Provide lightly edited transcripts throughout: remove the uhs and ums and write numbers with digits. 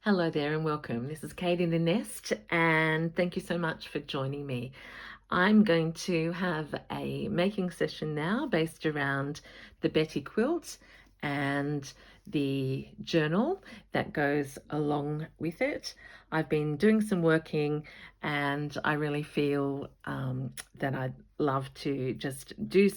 Hello there and welcome. This is Kate in the Nest, and thank you so much for joining me. I'm going to have a making session now based around the Betty quilt and the journal that goes along with it. I've been doing some working and I really feel that I'd love to just do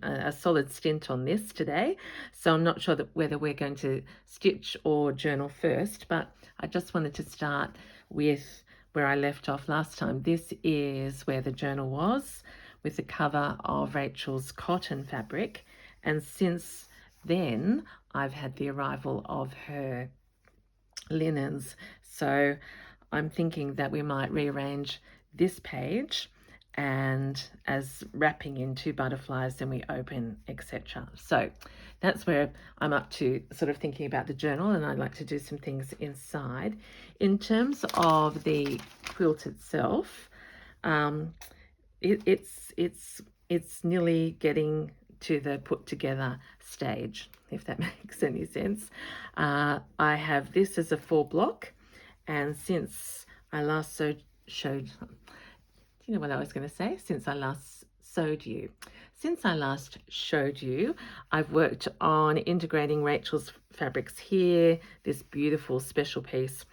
a solid stint on this today. So I'm not sure whether we're going to stitch or journal first, but I just wanted to start with where I left off last time. This is where the journal was, with the cover of Rachel's cotton fabric. And since then, I've had the arrival of her linens. So I'm thinking that we might rearrange this page and as wrapping in two butterflies, then we open, etc. So that's where I'm up to, sort of thinking about the journal, and I'd like to do some things inside. In terms of the quilt itself, it's nearly getting to the put together stage, if that makes any sense. I have this as a 4 block, and since I last showed, do you know what I was going to say? Since I last showed you, I've worked on integrating Rachel's fabrics here, this beautiful special piece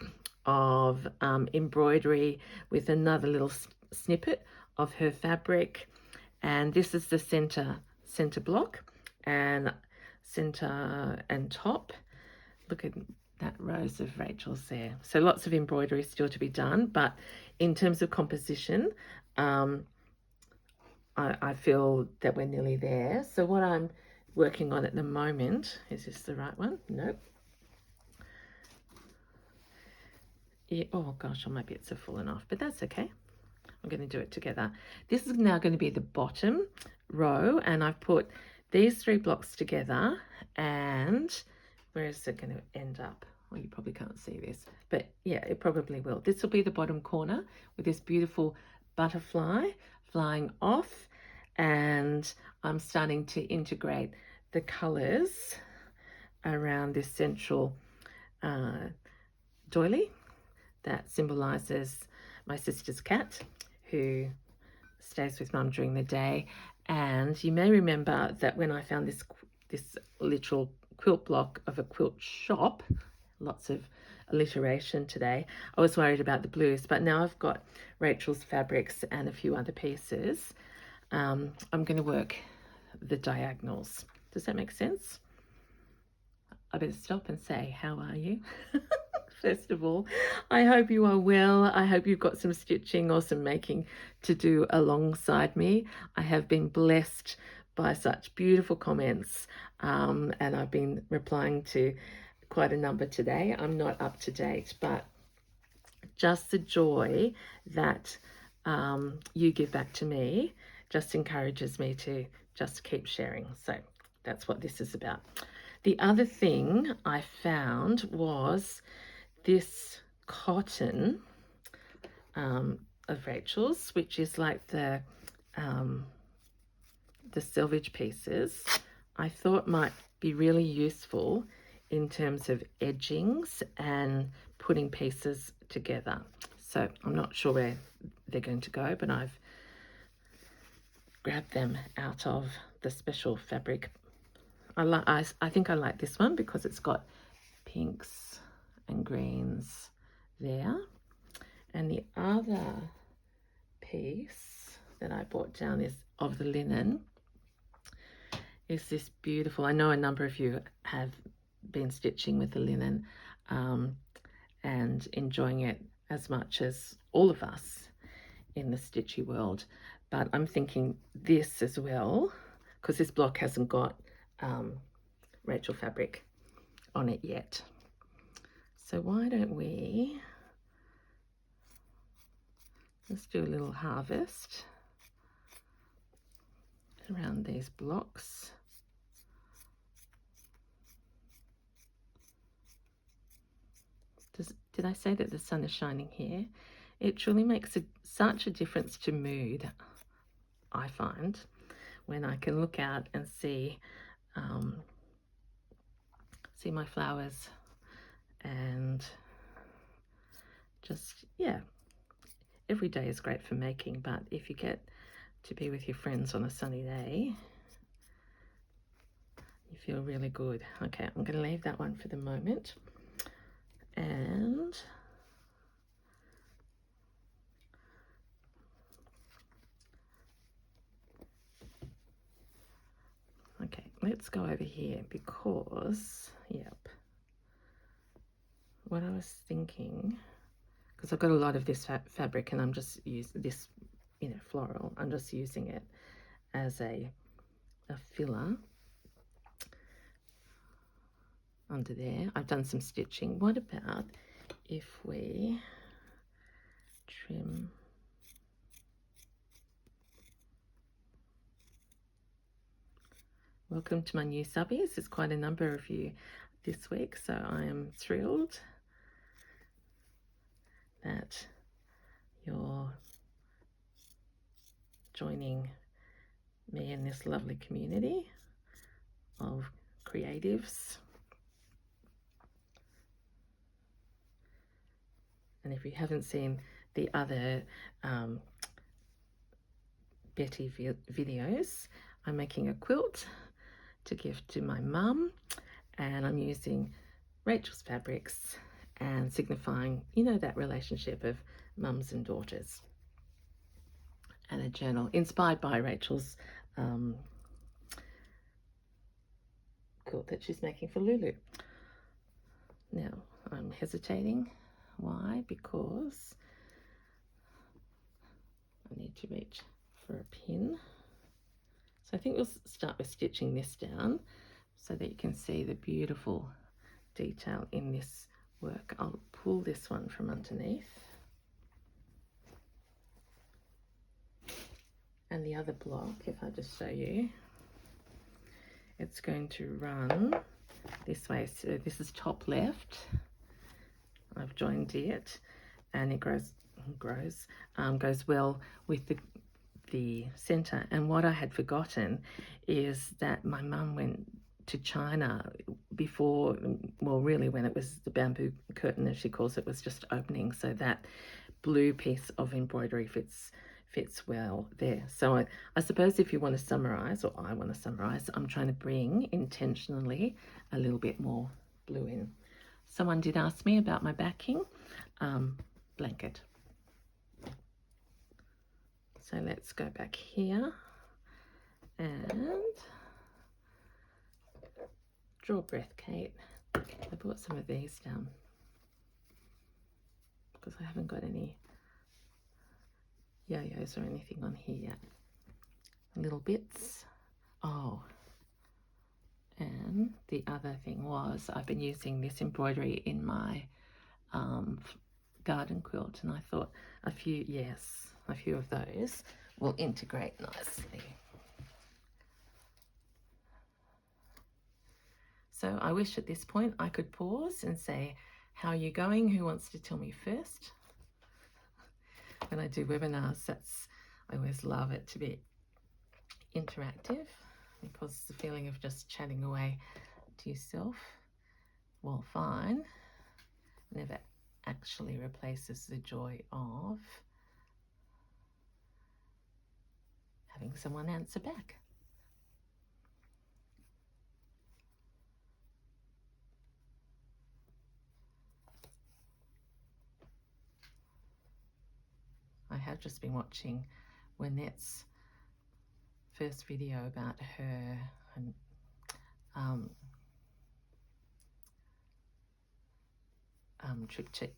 of embroidery with another little snippet of her fabric, and this is the center block and center and top. Look at that rows of Rachel's there. So lots of embroidery still to be done, but in terms of composition, I feel that we're nearly there. So what I'm working on at the moment, is this the right one? Nope. Yeah, oh gosh, all my bits have fallen off, but that's okay. I'm going to do it together. This is now going to be the bottom row, and I've put these 3 blocks together, and where is it going to end up? Well, you probably can't see this, but yeah, it probably will. This will be the bottom corner with this beautiful butterfly flying off, and I'm starting to integrate the colors around this central doily that symbolizes my sister's cat, who stays with Mum during the day. And you may remember that when I found this literal quilt block of a quilt shop, lots of alliteration today, I was worried about the blues, but now I've got Rachel's fabrics and a few other pieces. I'm going to work the diagonals. Does that make sense? I better stop and say, how are you? First of all, I hope you are well. I hope you've got some stitching or some making to do alongside me. I have been blessed by such beautiful comments, and I've been replying to quite a number today. I'm not up to date, but just the joy that you give back to me just encourages me to just keep sharing. So that's what this is about. The other thing I found was this cotton of Rachel's, which is like the selvage pieces. I thought might be really useful in terms of edgings and putting pieces together. So I'm not sure where they're going to go, but I've grabbed them out of the special fabric. I think I like this one because it's got pinks and greens there. And the other piece that I brought down is of the linen, is this beautiful, I know a number of you have been stitching with the linen and enjoying it as much as all of us in the stitchy world, but I'm thinking this as well, because this block hasn't got Rachel fabric on it yet. So why don't we let's do a little harvest around these blocks. Did I say that the sun is shining here? It truly makes such a difference to mood, I find, when I can look out and see my flowers and just, yeah, every day is great for making, but if you get to be with your friends on a sunny day, you feel really good. Okay, I'm going to leave that one for the moment. And okay, let's go over here because, yep, what I was thinking, because I've got a lot of this fabric and I'm just using this, you know, floral, I'm just using it as a filler under there. I've done some stitching. What about if we trim Welcome to my new subbies. There's quite a number of you this week, so I am thrilled that you're joining me in this lovely community of creatives. And if you haven't seen the other Betty videos, I'm making a quilt to give to my mum, and I'm using Rachel's fabrics and signifying, you know, that relationship of mums and daughters. And a journal inspired by Rachel's quilt that she's making for Lulu. Now, I'm hesitating. Why? Because I need to reach for a pin. So I think we'll start with stitching this down so that you can see the beautiful detail in this work. I'll pull this one from underneath. And the other block, if I just show you, it's going to run this way. So this is top left. I've joined it, and it goes well with the center. And what I had forgotten is that my mum went to China before, well, really when it was the bamboo curtain, as she calls it, was just opening. So that blue piece of embroidery fits well there. So I suppose if you want to summarize, or I want to summarize, I'm trying to bring intentionally a little bit more blue in. Someone did ask me about my backing, blanket. So let's go back here and draw breath, Kate. I brought some of these down because I haven't got any yo-yos or anything on here yet. Little bits. Oh, and the other thing was I've been using this embroidery in my garden quilt, and I thought a few of those will integrate nicely. So I wish at this point I could pause and say, how are you going? Who wants to tell me first? When I do webinars, I always love it to be interactive, because the feeling of just chatting away to yourself, while fine, never actually replaces the joy of having someone answer back. I have just been watching Wynette's first video about her trip to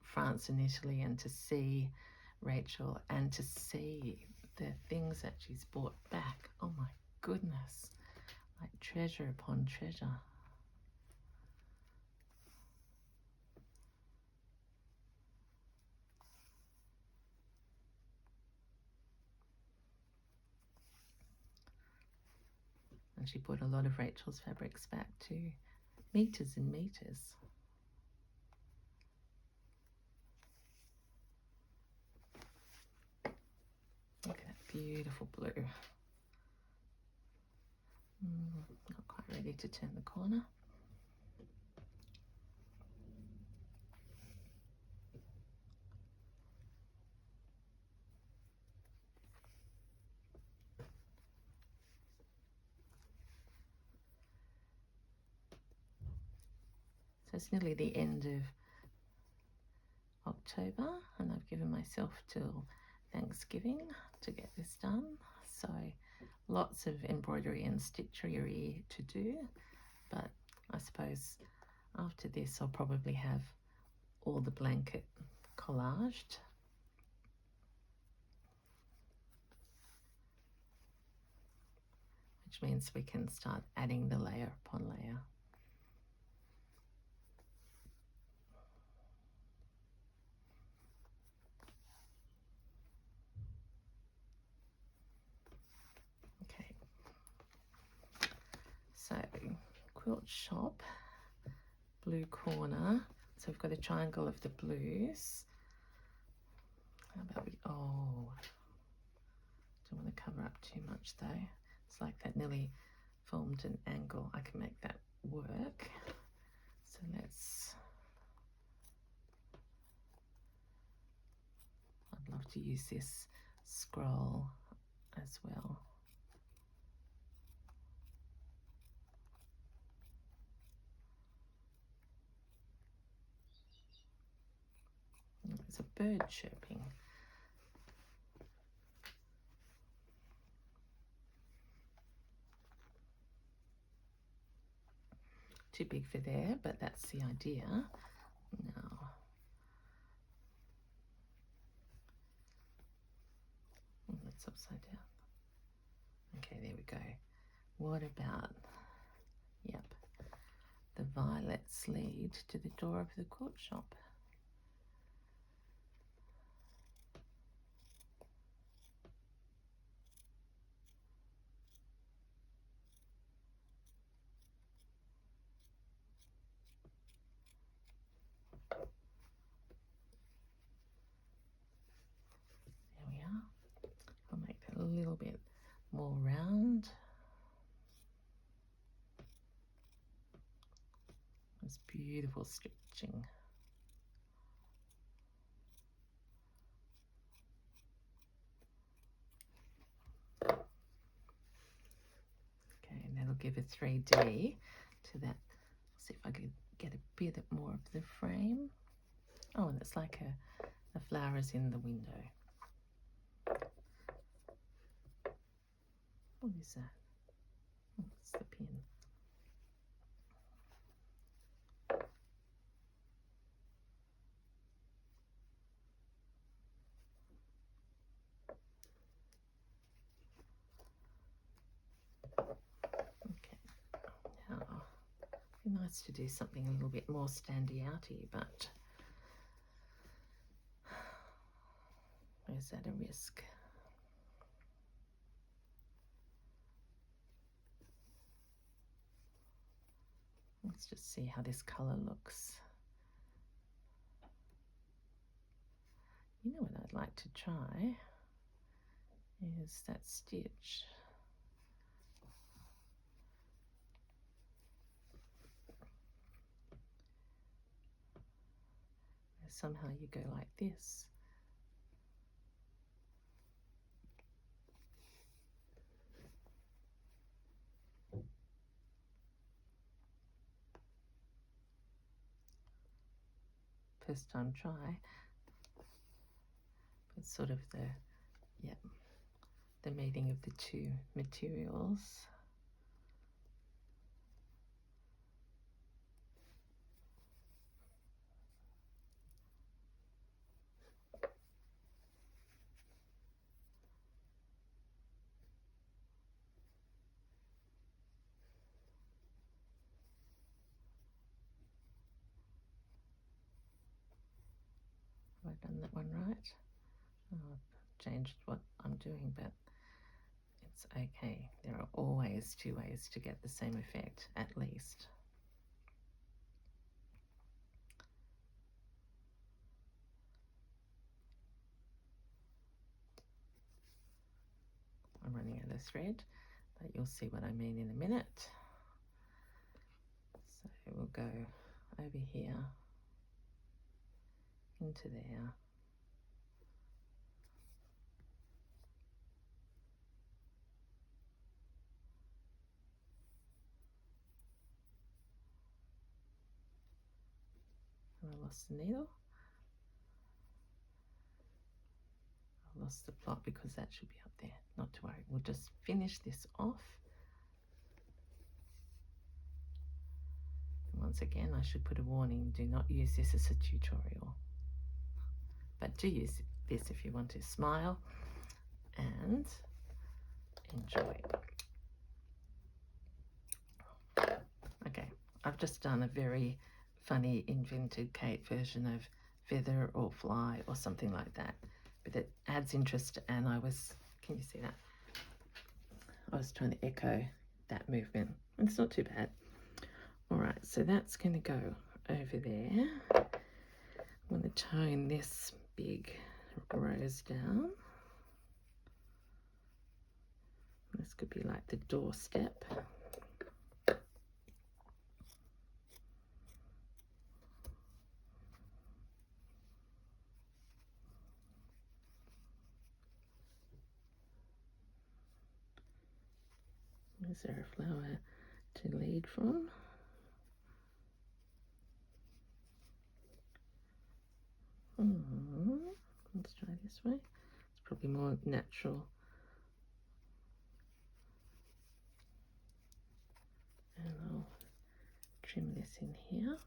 France and Italy, and to see Rachel and to see the things that she's brought back. Oh my goodness, like treasure upon treasure. And she brought a lot of Rachel's fabrics back to meters and meters. Look at that beautiful blue. Not quite ready to turn the corner. So it's nearly the end of October, and I've given myself till Thanksgiving to get this done. So lots of embroidery and stitchery to do, but I suppose after this I'll probably have all the blanket collaged. Which means we can start adding the layer upon layer. Okay, so quilt shop, blue corner. So we've got a triangle of the blues. How about we, oh, don't want to cover up too much though. It's like that nearly formed an angle. I can make that work. So I'd love to use this scroll as well. There's a bird chirping. Too big for there, but that's the idea. Now, that's upside down. Okay, there we go. What about, yep, the violets lead to the door of the quilt shop. There we are. I'll make that a little bit more round. It's beautiful stitching. Okay, and that'll give a 3D to that. See if I can get a bit more of the frame. Oh, and it's like the flowers in the window. What is that? Oh, it's the pin. Okay, now it'd be nice to do something a little bit more standy-outy, but is that a risk? Let's just see how this colour looks. You know what I'd like to try is that stitch. Somehow you go like this. First time try. It's sort of the meeting of the two materials. Have I done that one right? Oh, I've changed what I'm doing, but it's okay. There are always two ways to get the same effect, at least. I'm running out of thread, but you'll see what I mean in a minute. So we'll go over here into there. I lost the needle. I lost the plot because that should be up there. Not to worry, we'll just finish this off. And once again, I should put a warning, do not use this as a tutorial. But do use this if you want to smile and enjoy. Okay, I've just done a very funny invented Kate version of feather or fly or something like that, but it adds interest, and can you see that? I was trying to echo that movement, and it's not too bad. All right, so that's going to go over there. I'm going to tone this big rose down. This could be like the doorstep. Is there a flower to lead from? Let's try this way. It's probably more natural. And I'll trim this in here.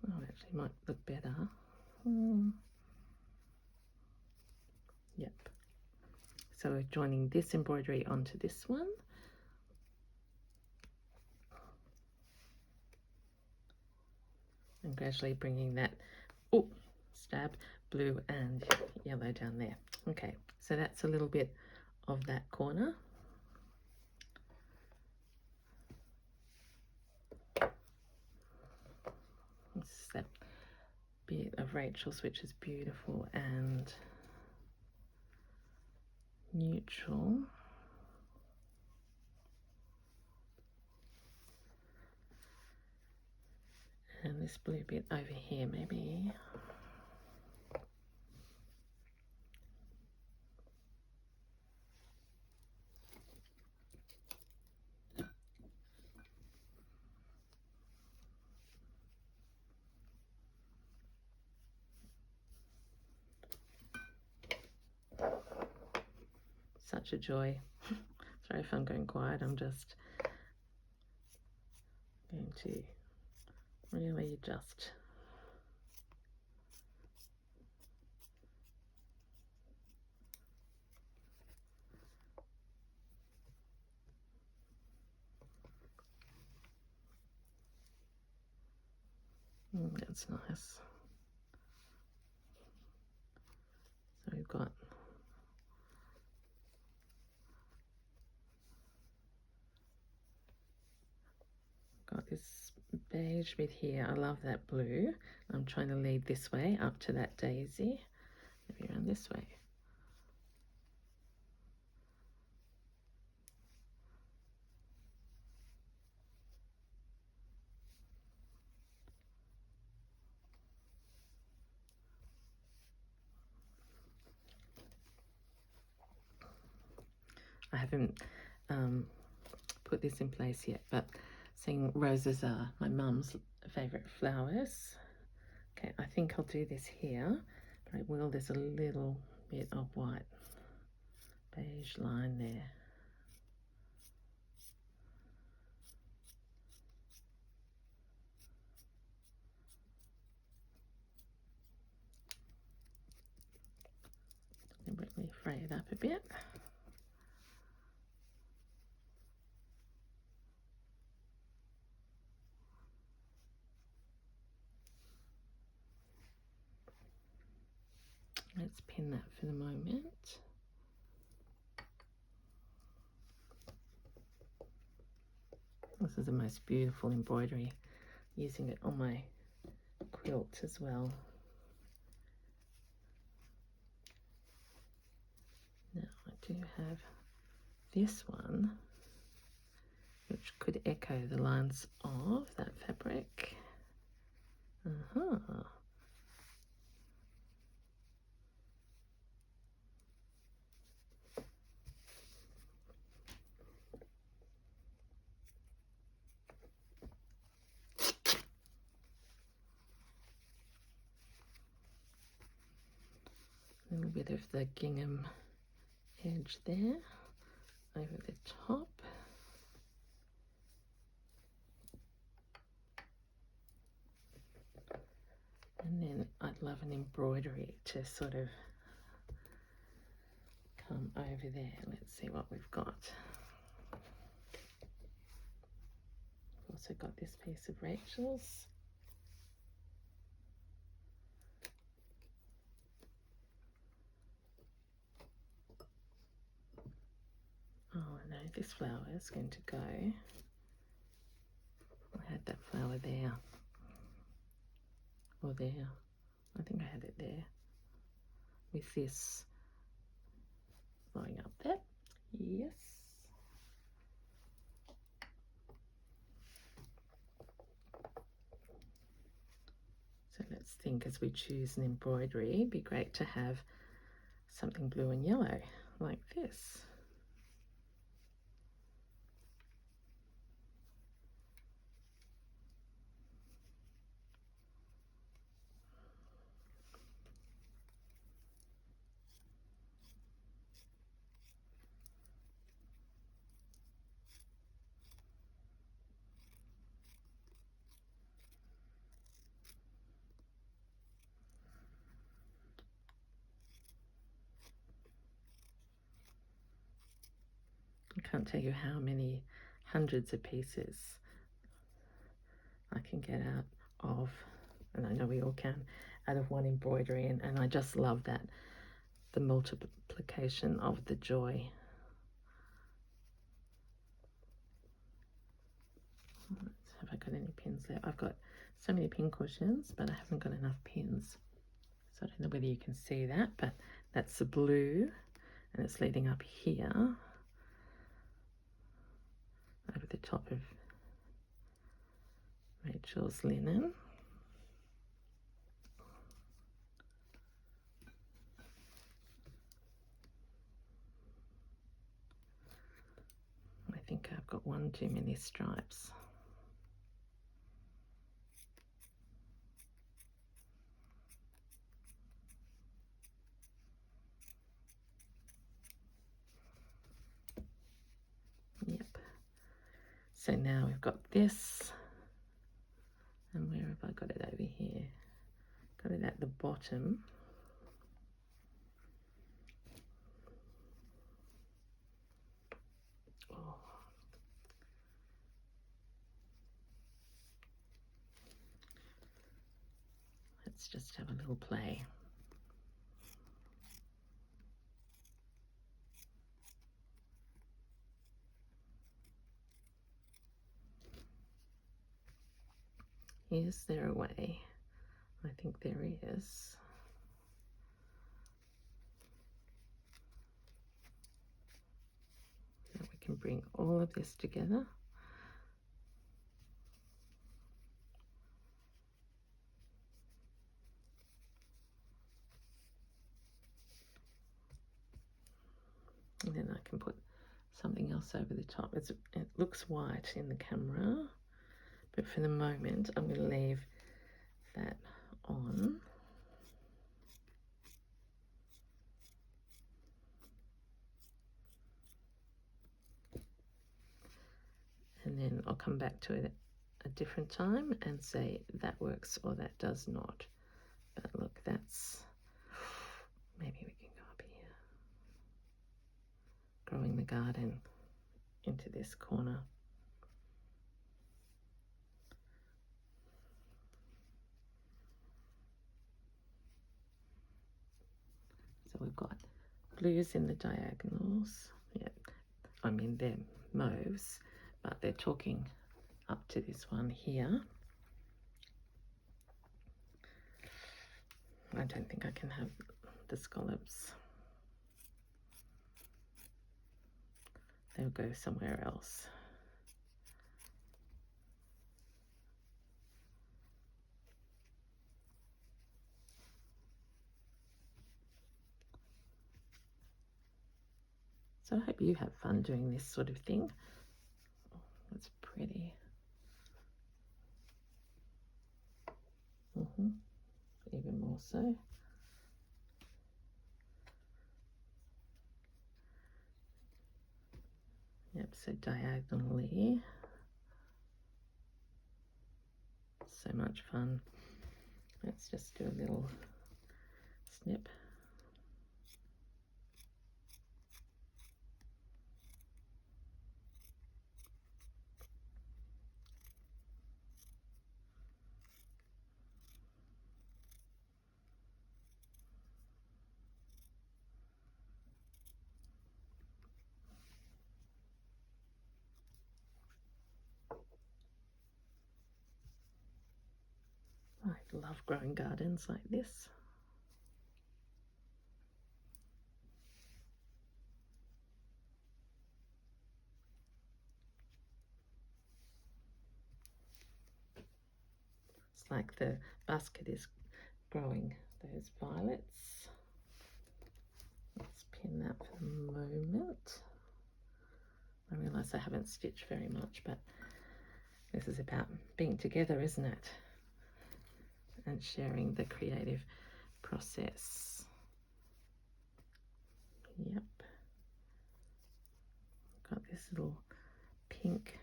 Oh, actually might look better. Yep. So we're joining this embroidery onto this one. And gradually bringing that, blue and yellow down there. Okay, so that's a little bit of that corner. This is that bit of Rachel's, which is beautiful and neutral. And this blue bit over here, maybe. Such a joy. Sorry if I'm going quiet, I'm just going to really just that's nice. So we've got this beige bit here. I love that blue. I'm trying to lead this way up to that daisy. Maybe around this way. I haven't put this in place yet, but seeing roses are my mum's favourite flowers. Okay, I think I'll do this here, but there's a little bit of white beige line there. Deliberately fray it up a bit. Let's pin that for the moment. This is the most beautiful embroidery, using it on my quilt as well. Now I do have this one, which could echo the lines of that fabric. little bit of the gingham edge there over the top. And then I'd love an embroidery to sort of come over there. Let's see what we've got. I've also got this piece of Rachel's. Oh no, this flower is going to go. I had that flower there. Or there. I think I had it there. With this going up there. Yes. So let's think, as we choose an embroidery, it'd be great to have something blue and yellow like this. I can't tell you how many hundreds of pieces I can get out of, and I know we all can, out of one embroidery, and I just love that, the multiplication of the joy. Have I got any pins there? I've got so many pin cushions, but I haven't got enough pins. So I don't know whether you can see that, but that's the blue, and it's leading up here over the top of Rachel's linen. I think I've got one too many stripes. Yep. So now we've got this, and where have I got it? Over here. Got it at the bottom. Oh. Let's just have a little play. Is there a way? I think there is. Now we can bring all of this together. And then I can put something else over the top. It looks white in the camera, but for the moment I'm going to leave that on. And then I'll come back to it at a different time and say that works or that does not. But look, that's, maybe we can go up here. Growing the garden into this corner. So we've got blues in the diagonals. Yeah, I mean they're mauves, but they're talking up to this one here. I don't think I can have the scallops. They'll go somewhere else. So I hope you have fun doing this sort of thing. Oh, that's pretty. Even more so. Yep, so diagonally. So much fun. Let's just do a little snip. I love growing gardens like this. It's like the basket is growing those violets. Let's pin that for the moment. I realise I haven't stitched very much, but this is about being together, isn't it? And sharing the creative process. Yep. Got this little pink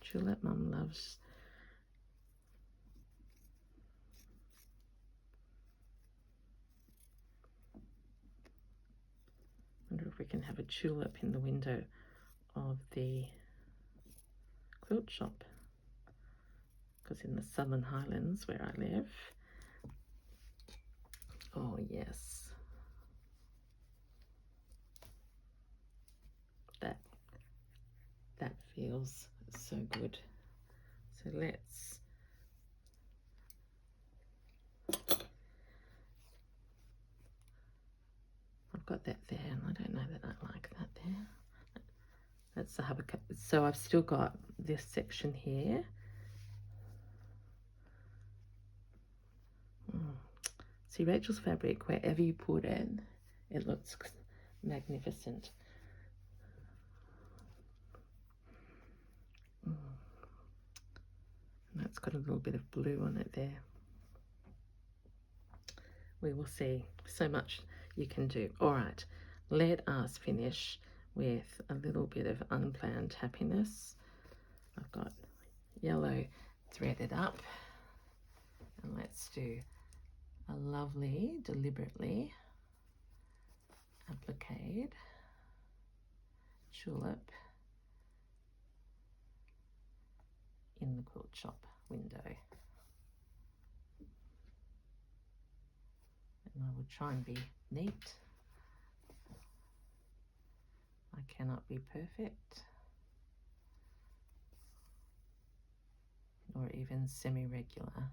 tulip Mum loves. Wonder if we can have a tulip in the window of the quilt shop, because in the Southern Highlands where I live, oh yes, that feels so good. So let's I've got that there, and I don't know that I like that there. Let's have a so I've still got this section here. See, Rachel's fabric, wherever you put it, it looks magnificent. And that's got a little bit of blue on it there. We will see. So much you can do. All right, let us finish with a little bit of unplanned happiness. I've got yellow threaded up, and let's do a lovely, deliberately appliqued tulip in the quilt shop window. And I will try and be neat. I cannot be perfect, or even semi-regular.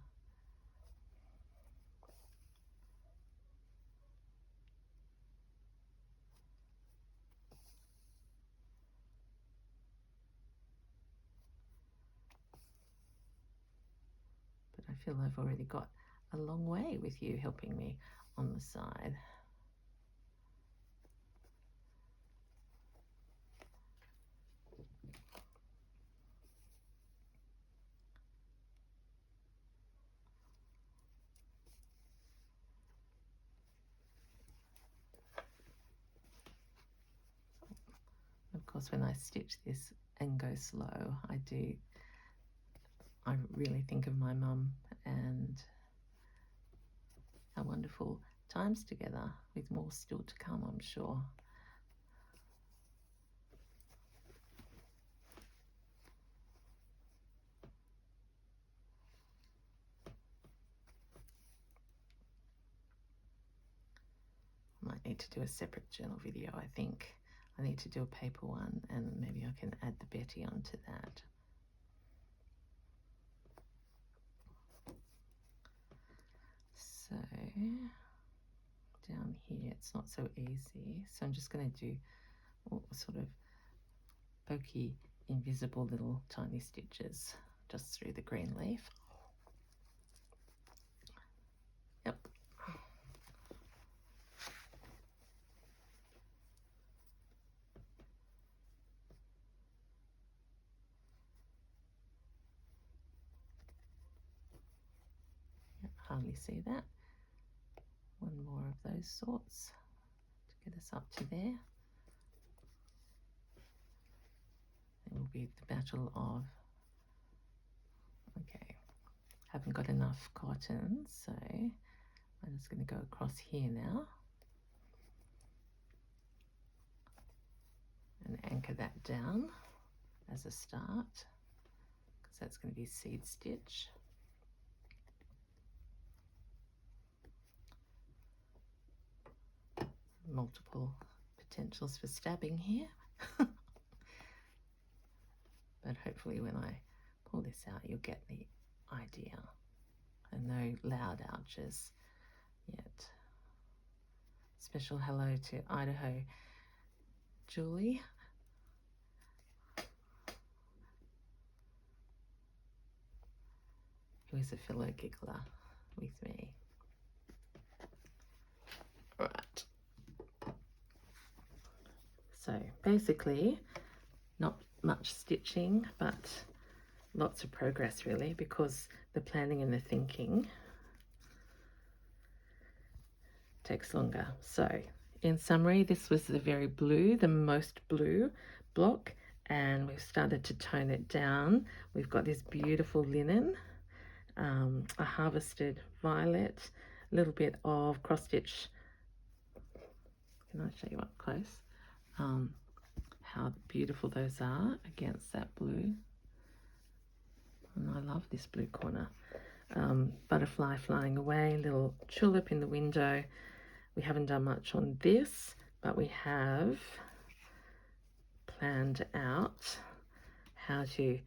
But I feel I've already got a long way with you helping me on the side. Of course, when I stitch this and go slow, I really think of my mum and our wonderful times together, with more still to come, I'm sure. I might need to do a separate journal video, I think. I need to do a paper one, and maybe I can add the Betty onto that. So down here it's not so easy, so I'm just going to do sort of pokey, invisible little tiny stitches just through the green leaf. Yep. Hardly see that. One more of those sorts to get us up to there. It will be the battle of, okay, haven't got enough cotton, so I'm just going to go across here now and anchor that down as a start, because that's going to be seed stitch. Multiple potentials for stabbing here. But hopefully when I pull this out, you'll get the idea. And no loud ouches yet. Special hello to Idaho Julie. Who is a fellow giggler with me. Right. So basically, not much stitching, but lots of progress really, because the planning and the thinking takes longer. So in summary, this was the most blue block, and we've started to tone it down. We've got this beautiful linen, a harvested violet, a little bit of cross stitch. Can I show you up close? How beautiful those are against that blue. And I love this blue corner. Butterfly flying away, little tulip in the window. We haven't done much on this, but we have planned out how to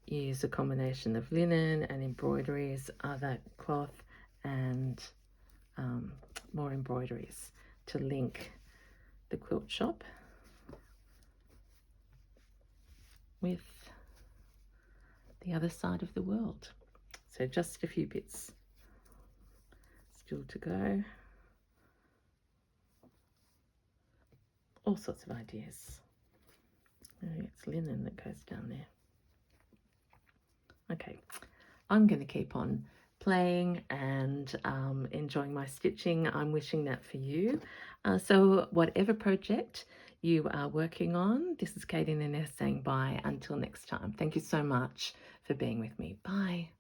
use a combination of linen and embroideries, other cloth, and more embroideries to link the quilt shop with the other side of the world. So just a few bits still to go. All sorts of ideas. It's linen that goes down there. Okay, I'm going to keep on playing and enjoying my stitching. I'm wishing that for you. So whatever project you are working on, this is Katie and Inez saying bye until next time. Thank you so much for being with me. Bye.